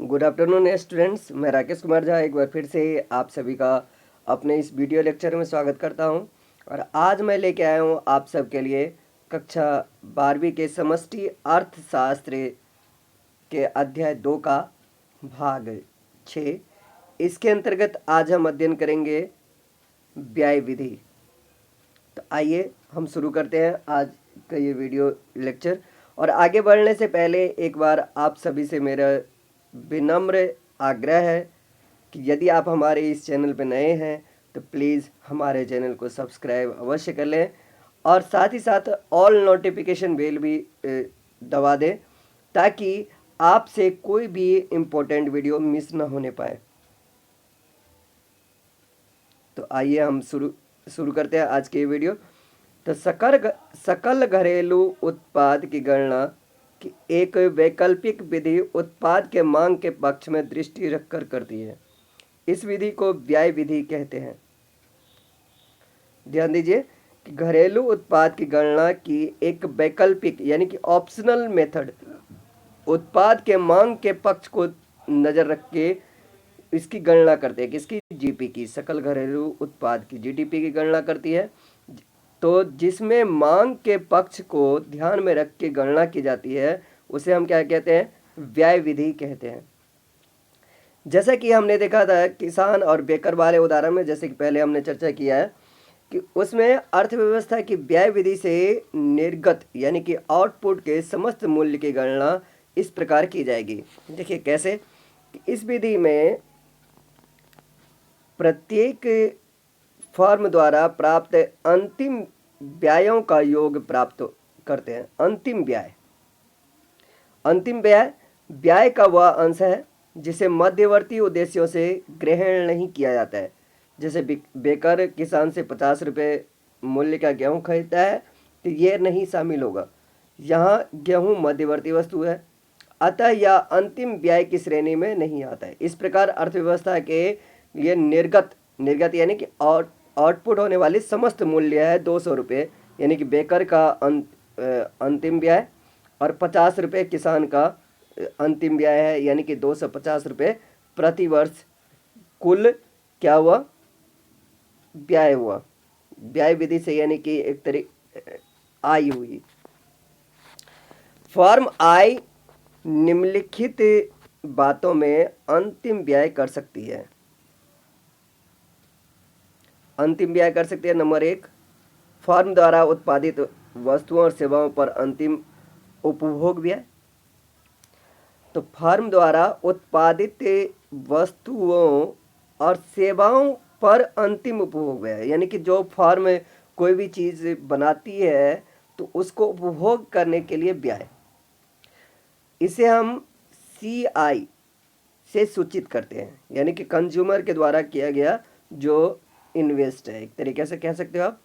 Good afternoon students, मैं राकेश कुमार झा एक बार फिर से आप सभी का अपने इस वीडियो लेक्चर में स्वागत करता हूं। और आज मैं लेके आया हूं आप सब के लिए कक्षा 12वीं के समष्टि अर्थशास्त्र के अध्याय 2 का भाग 6। इसके अंतर्गत आज हम अध्ययन करेंगे व्यय विधि। तो आइए हम शुरू करते हैं आज का ये वीडियो लेक्चर। और आगे बढ़ने से पहले एक बार आप सभी से मेरा विनम्र आग्रह है कि यदि आप हमारे इस चैनल पर नए हैं तो प्लीज़ हमारे चैनल को सब्सक्राइब अवश्य कर लें और साथ ही साथ ऑल नोटिफिकेशन बेल भी दबा दें ताकि आपसे कोई भी इम्पोर्टेंट वीडियो मिस ना होने पाए। तो आइए हम शुरू करते हैं आज की वीडियो। तो सकल घरेलू उत्पाद की गणना की एक वैकल्पिक विधि उत्पाद के मांग के पक्ष में दृष्टि रखकर करती है। इस विधि को व्यय विधि कहते हैं। ध्यान दीजिए कि घरेलू उत्पाद की गणना की एक वैकल्पिक यानी कि ऑप्शनल मेथड उत्पाद के मांग के पक्ष को नजर रख के इसकी गणना करते हैं। किसकी? जीपी की, सकल घरेलू उत्पाद की, जीडीपी की गणना करती है। तो जिसमें मांग के पक्ष को ध्यान में रख के गणना की जाती है उसे हम क्या कहते हैं? व्यय विधि कहते हैं। जैसा कि हमने देखा था किसान और बेकर वाले उदाहरण में, जैसे कि पहले हमने चर्चा किया है कि उसमें अर्थव्यवस्था की व्यय विधि से निर्गत यानी कि आउटपुट के समस्त मूल्य की गणना इस प्रकार की जाएगी। देखिए कैसे? इस विधि में प्रत्येक फर्म द्वारा प्राप्त अंतिम व्ययों का योग प्राप्त करते हैं। अंतिम व्यय व्यय का वह अंश है जिसे मध्यवर्ती उद्देश्यों से ग्रहण नहीं किया जाता है। जैसे बेकर किसान से 50 रुपये मूल्य का गेहूं खरीदता है तो ये नहीं शामिल होगा। यहाँ गेहूं मध्यवर्ती वस्तु है, अतः यह अंतिम व्यय की श्रेणी में नहीं आता है। इस प्रकार अर्थव्यवस्था के लिए निर्गत यानी कि आउटपुट होने वाली समस्त मूल्य है 200 रुपये, यानी कि बेकर का अंतिम व्यय, और 50 रुपये किसान का अंतिम व्यय है, यानी कि 250 रुपये प्रति वर्ष कुल क्या हुआ? व्यय हुआ। व्यय विधि से यानी कि एक तरीके आय हुई। फर्म आय निम्नलिखित बातों में अंतिम व्यय कर सकती है। नंबर 1, फर्म द्वारा उत्पादित वस्तुओं और सेवाओं पर अंतिम उपभोग व्यय। तो फर्म द्वारा उत्पादित वस्तुओं और सेवाओं पर अंतिम उपभोग व्यय, यानी कि जो फर्म कोई भी चीज़ बनाती है तो उसको उपभोग करने के लिए व्यय, इसे हम CI से सूचित करते हैं, यानी कि कंज्यूमर के द्वारा किया गया जो इन्वेस्ट है। एक तरीके से कह सकते हो आप।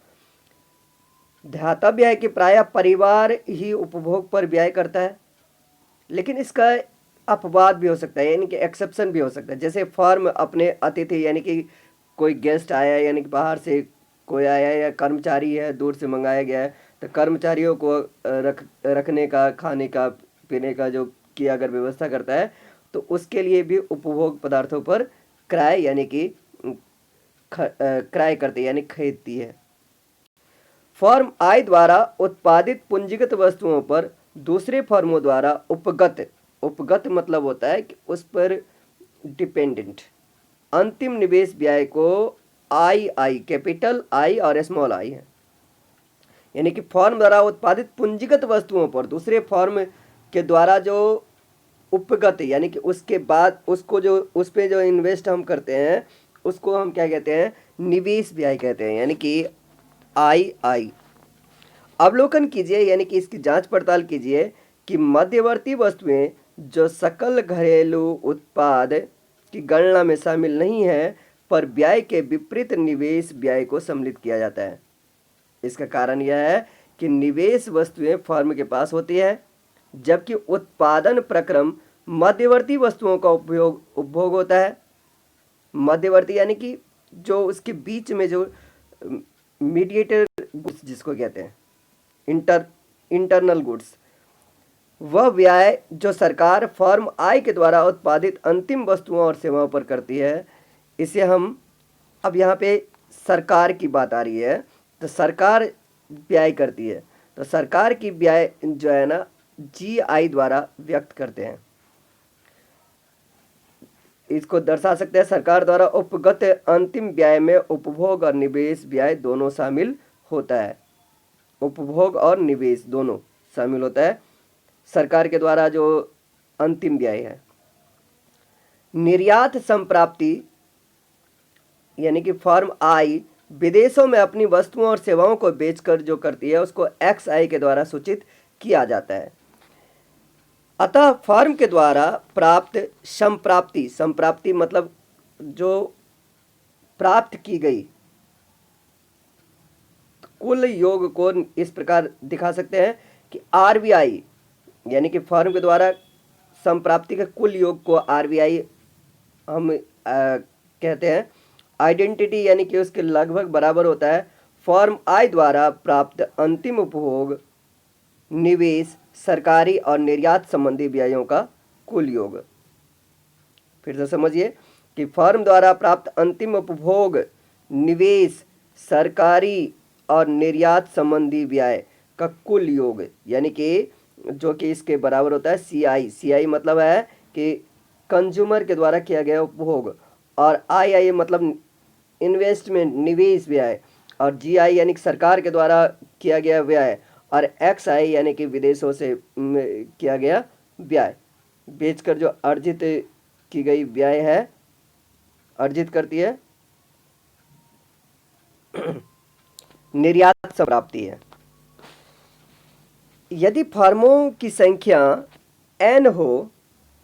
ध्यातव्य है कि प्रायः परिवार ही उपभोग पर व्यय करता है, लेकिन इसका अपवाद भी हो सकता है, यानी कि एक्सेप्शन भी हो सकता है। जैसे फर्म अपने अतिथि यानी कि कोई गेस्ट आया, यानी कि बाहर से कोई आया या कर्मचारी है दूर से मंगाया गया है, तो कर्मचारियों को रखने का, खाने का, पीने का जो की अगर व्यवस्था करता है तो उसके लिए भी उपभोग पदार्थों पर क्रय यानी कि क्रय करती है, यानी खरीदती है। फर्म आय द्वारा उत्पादित पूंजीगत वस्तुओं पर दूसरे फर्मों द्वारा उपगत मतलब होता है कि उस पर डिपेंडेंट अंतिम निवेश व्यय को आई कैपिटल आई और स्मॉल आई है, यानी कि फर्म द्वारा उत्पादित पूंजीगत वस्तुओं पर दूसरे फर्म के द्वारा जो उपगत यानी कि उसके बाद उसको जो उस पर जो इन्वेस्ट हम करते हैं उसको हम क्या कहते हैं? निवेश व्यय कहते हैं, यानी कि आई। अवलोकन कीजिए यानी कि इसकी जांच पड़ताल कीजिए कि मध्यवर्ती वस्तुएं जो सकल घरेलू उत्पाद की गणना में शामिल नहीं है पर व्यय के विपरीत निवेश व्यय को सम्मिलित किया जाता है। इसका कारण यह है कि निवेश वस्तुएं फर्म के पास होती है जबकि उत्पादन प्रक्रम मध्यवर्ती वस्तुओं का उपभोग होता है। मध्यवर्ती यानी कि जो उसके बीच में जो मीडिएटर गुड्स जिसको कहते हैं, इंटरनल गुड्स, वह व्यय जो सरकार फर्म आई के द्वारा उत्पादित अंतिम वस्तुओं और सेवाओं पर करती है, इसे हम, अब यहाँ पे सरकार की बात आ रही है, तो सरकार व्यय करती है, तो सरकार की व्यय जो है ना जीआई द्वारा व्यक्त करते हैं। इसको दर्शा सकते हैं, सरकार द्वारा उपगत अंतिम व्यय में उपभोग और निवेश व्यय दोनों शामिल होता है। उपभोग और निवेश दोनों शामिल होता है सरकार के द्वारा जो अंतिम व्यय है। निर्यात संप्राप्ति यानी कि फर्म आई विदेशों में अपनी वस्तुओं और सेवाओं को बेचकर जो करती है उसको एक्स आई के द्वारा सूचित किया जाता है। अतः फर्म के द्वारा प्राप्त संप्राप्ति, संप्राप्ति मतलब जो प्राप्त की गई कुल योग को इस प्रकार दिखा सकते हैं कि आरबीआई यानी कि फर्म के द्वारा संप्राप्ति के कुल योग को आरबीआई हम कहते हैं। आइडेंटिटी यानी कि उसके लगभग बराबर होता है फर्म आई द्वारा प्राप्त अंतिम उपभोग, निवेश, सरकारी और निर्यात संबंधी व्ययों का कुल योग। फिर से समझिए कि फर्म द्वारा प्राप्त अंतिम उपभोग, निवेश, सरकारी और निर्यात संबंधी व्यय का कुल योग यानी कि जो कि इसके बराबर होता है सीआई। सीआई मतलब है कि कंज्यूमर के द्वारा किया गया उपभोग, और आई मतलब इन्वेस्टमेंट, निवेश व्यय, और जीआई यानी कि सरकार के द्वारा किया गया व्यय, और एक्स आई यानी कि विदेशों से किया गया व्यय। बेचकर जो अर्जित की गई व्यय है, अर्जित करती है निर्यात संप्राप्ति है। यदि फर्मों की संख्या n हो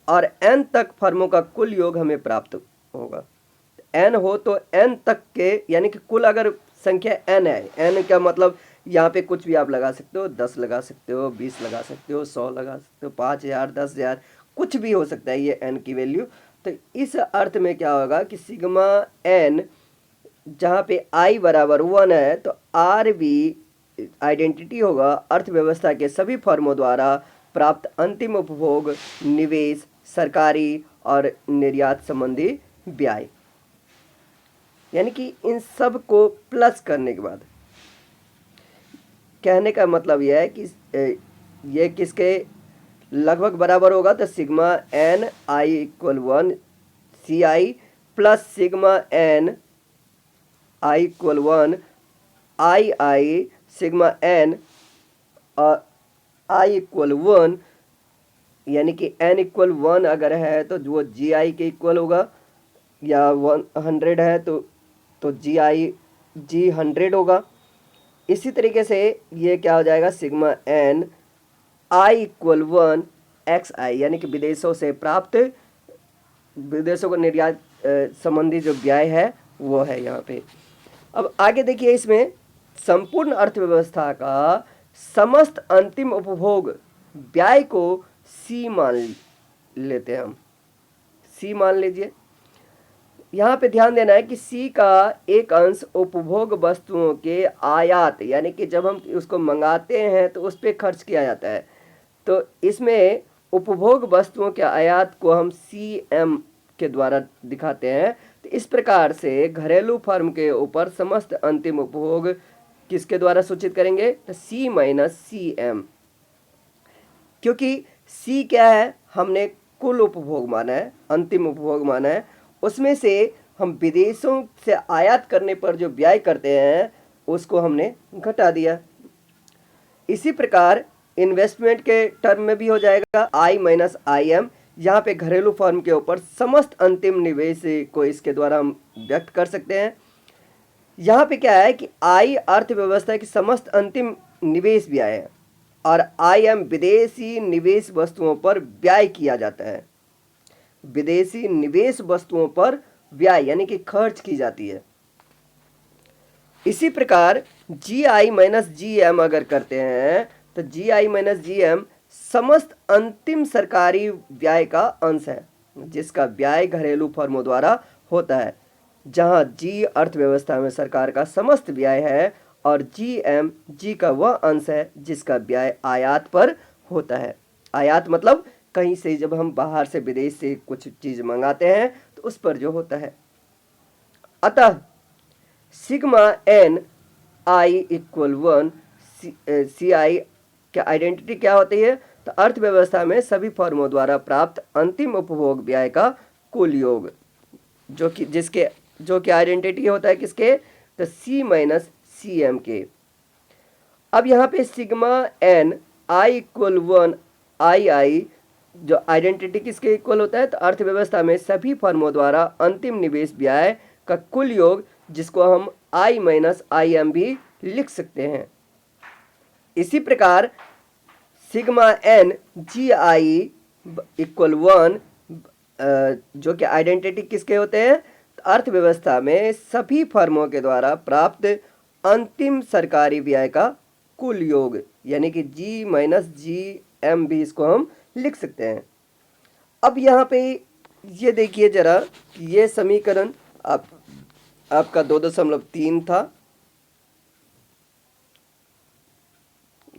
और n तक फर्मों का कुल योग हमें प्राप्त होगा। n हो तो n तक के यानी कि कुल अगर संख्या n है, n का मतलब यहाँ पे कुछ भी आप लगा सकते हो, 10 लगा सकते हो, 20 लगा सकते हो, 100 लगा सकते हो, 5000, 10,000, कुछ भी हो सकता है ये n की वैल्यू। तो इस अर्थ में क्या होगा कि सिग्मा n जहाँ पे i बराबर 1 है तो आर भी आइडेंटिटी होगा अर्थव्यवस्था के सभी फर्मों द्वारा प्राप्त अंतिम उपभोग, निवेश, सरकारी और निर्यात संबंधी व्यय। यानी कि इन सब को प्लस करने के बाद कहने का मतलब यह है कि ये किसके लगभग बराबर होगा, तो sigma N I equal 1 C I plus sigma N I equal 1 I sigma N I equal 1, यानी कि n इक्वल 1 अगर है तो वो जी आई के इक्वल होगा, या 100 है तो जी आई जी 100 होगा। इसी तरीके से ये क्या हो जाएगा, sigma N I equal 1 X आई, यानी कि विदेशों से प्राप्त, विदेशों को निर्यात संबंधी जो व्यय है वो है यहाँ पे। अब आगे देखिए, इसमें संपूर्ण अर्थव्यवस्था का समस्त अंतिम उपभोग व्यय को सी मान लेते हैं हम, सी मान लीजिए। यहाँ पे ध्यान देना है कि सी का एक अंश उपभोग वस्तुओं के आयात, यानी कि जब हम उसको मंगाते हैं तो उस पर खर्च किया जाता है, तो इसमें उपभोग वस्तुओं के आयात को हम सी एम के द्वारा दिखाते हैं। तो इस प्रकार से घरेलू फर्म के ऊपर समस्त अंतिम उपभोग किसके द्वारा सूचित करेंगे, तो सी माइनस सी एम, क्योंकि सी क्या है, हमने कुल उपभोग माना है, अंतिम उपभोग माना है, उसमें से हम विदेशों से आयात करने पर जो व्यय करते हैं उसको हमने घटा दिया। इसी प्रकार इन्वेस्टमेंट के टर्म में भी हो जाएगा आई माइनस आई एम, यहाँ पे घरेलू फर्म के ऊपर समस्त अंतिम निवेश को इसके द्वारा हम व्यक्त कर सकते हैं। यहाँ पे क्या है कि आई अर्थव्यवस्था की समस्त अंतिम निवेश व्यय है, और आई एम विदेशी निवेश वस्तुओं पर व्यय किया जाता है। विदेशी निवेश वस्तुओं पर व्यय यानी कि खर्च की जाती है। इसी प्रकार जी आई माइनस जी एम अगर करते हैं तो जी आई माइनस जी एम समस्त अंतिम सरकारी व्यय का अंश है, जिसका व्यय घरेलू फर्मों द्वारा होता है, जहां जी अर्थव्यवस्था में सरकार का समस्त व्यय है और जी एम जी का वह अंश है जिसका व्यय आयात पर होता है। आयात मतलब कहीं से जब हम बाहर से विदेश से कुछ चीज मंगाते हैं तो उस पर जो होता है। अतः sigma N I equal 1 C आई क्या आइडेंटिटी क्या होती है? तो अर्थव्यवस्था में सभी फर्मों द्वारा प्राप्त अंतिम उपभोग व्यय का कुल योग, जो कि आइडेंटिटी होता है किसके? तो सी माइनस सी एम के। अब यहाँ पे सिग्मा एन आई इक्वल 1 आई जो आइडेंटिटी किसके इक्वल होता है? तो अर्थव्यवस्था में सभी फर्मों द्वारा अंतिम निवेश व्यय का कुल योग, जिसको हम आई माइनस आई एम भी लिख सकते हैं। इसी प्रकार सिग्मा एन जी आई इक्वल 1 जो कि आइडेंटिटी किसके होते हैं? तो अर्थव्यवस्था में सभी फर्मों के द्वारा प्राप्त अंतिम सरकारी व्यय का कुल योग, यानी कि जी माइनस जी एम भी इसको हम लिख सकते हैं। अब यहाँ पे ये देखिए जरा, ये समीकरण आपका 2.3 था।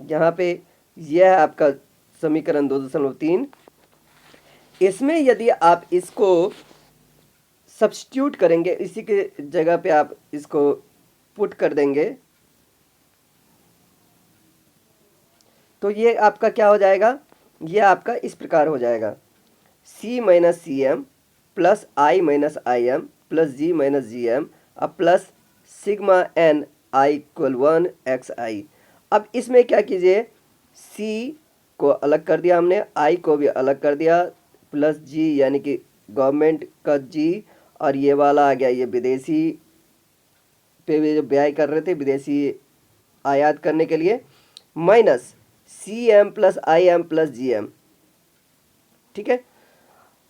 यहाँ पे यह है आपका समीकरण 2.3। इसमें यदि आप इसको सब्स्टिट्यूट करेंगे, इसी के जगह पे आप इसको पुट कर देंगे, तो ये आपका क्या हो जाएगा? ये आपका इस प्रकार हो जाएगा, C minus C M plus I minus I M plus G minus G M अब plus sigma N I equal 1 X I. अब इसमें क्या कीजिए, सी को अलग कर दिया हमने, आई को भी अलग कर दिया, प्लस जी यानी कि गवर्नमेंट का जी, और ये वाला आ गया ये विदेशी पे भी जो व्यय कर रहे थे विदेशी आयात करने के लिए, minus C M plus I M plus G M. ठीक है,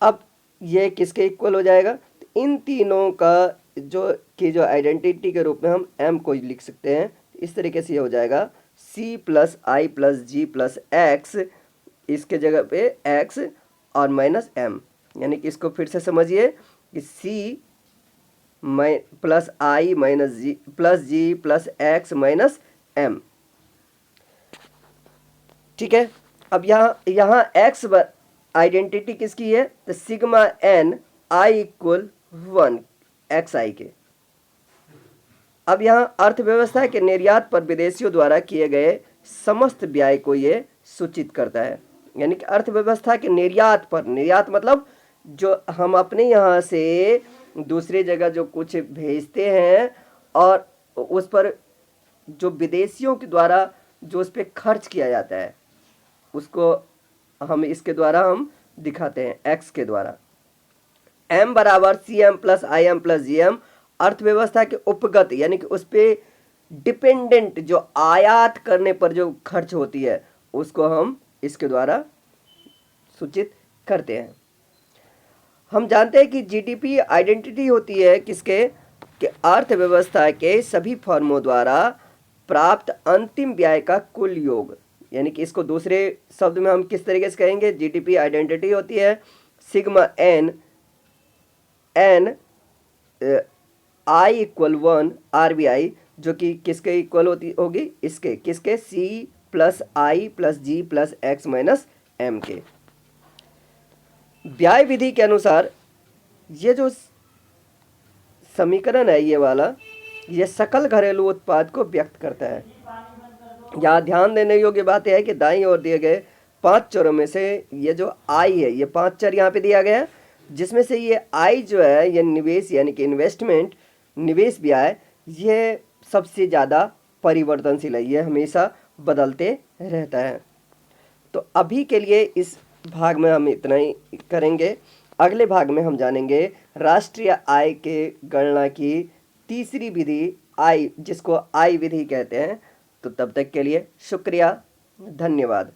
अब ये किसके इक्वल हो जाएगा? तो इन तीनों का जो आइडेंटिटी के रूप में हम एम को लिख सकते हैं। इस तरीके से ये हो जाएगा सी प्लस आई प्लस जी प्लस एक्स, इसके जगह पे एक्स और माइनस एम, यानी कि इसको फिर से समझिए कि C plus I minus ji plus ji plus x minus M. ठीक है, अब यहाँ एक्स आइडेंटिटी किसकी है? तो sigma N I equal 1 X आई के। अब यहाँ अर्थव्यवस्था के निर्यात पर विदेशियों द्वारा किए गए समस्त व्यय को ये सूचित करता है, यानी कि अर्थव्यवस्था के निर्यात पर, निर्यात मतलब जो हम अपने यहाँ से दूसरी जगह जो कुछ भेजते हैं और उस पर जो विदेशियों के द्वारा जो उस पर खर्च किया जाता है, उसको हम इसके द्वारा हम दिखाते हैं एक्स के द्वारा। एम बराबर C M plus I M plus G M अर्थव्यवस्था के उपगत, यानी कि उस पर डिपेंडेंट जो आयात करने पर जो खर्च होती है उसको हम इसके द्वारा सूचित करते हैं। हम जानते हैं कि जीडीपी आइडेंटिटी होती है किसके? कि अर्थव्यवस्था के सभी फर्मों द्वारा प्राप्त अंतिम व्यय का कुल योग, यानी कि इसको दूसरे शब्द में हम किस तरीके से कहेंगे? जीडीपी आइडेंटिटी होती है sigma N I equal 1 RBI, जो कि किसके इक्वल होगी? इसके किसके? सी प्लस आई प्लस जी प्लस एक्स माइनस एम के। व्यय विधि के अनुसार ये जो समीकरण है ये वाला, ये सकल घरेलू उत्पाद को व्यक्त करता है। यहाँ ध्यान देने योग्य बात यह है कि दाईं ओर दिए गए 5 चरों में से ये जो आई है, ये 5 चर यहाँ पे दिया गया है, जिसमें से ये आई जो है ये निवेश यानी कि इन्वेस्टमेंट, निवेश व्यय, ये सबसे ज़्यादा परिवर्तनशील है, ये हमेशा बदलते रहता है। तो अभी के लिए इस भाग में हम इतना ही करेंगे। अगले भाग में हम जानेंगे राष्ट्रीय आय के गणना की तीसरी विधि आई, जिसको आई विधि कहते हैं। तो तब तक के लिए शुक्रिया, धन्यवाद।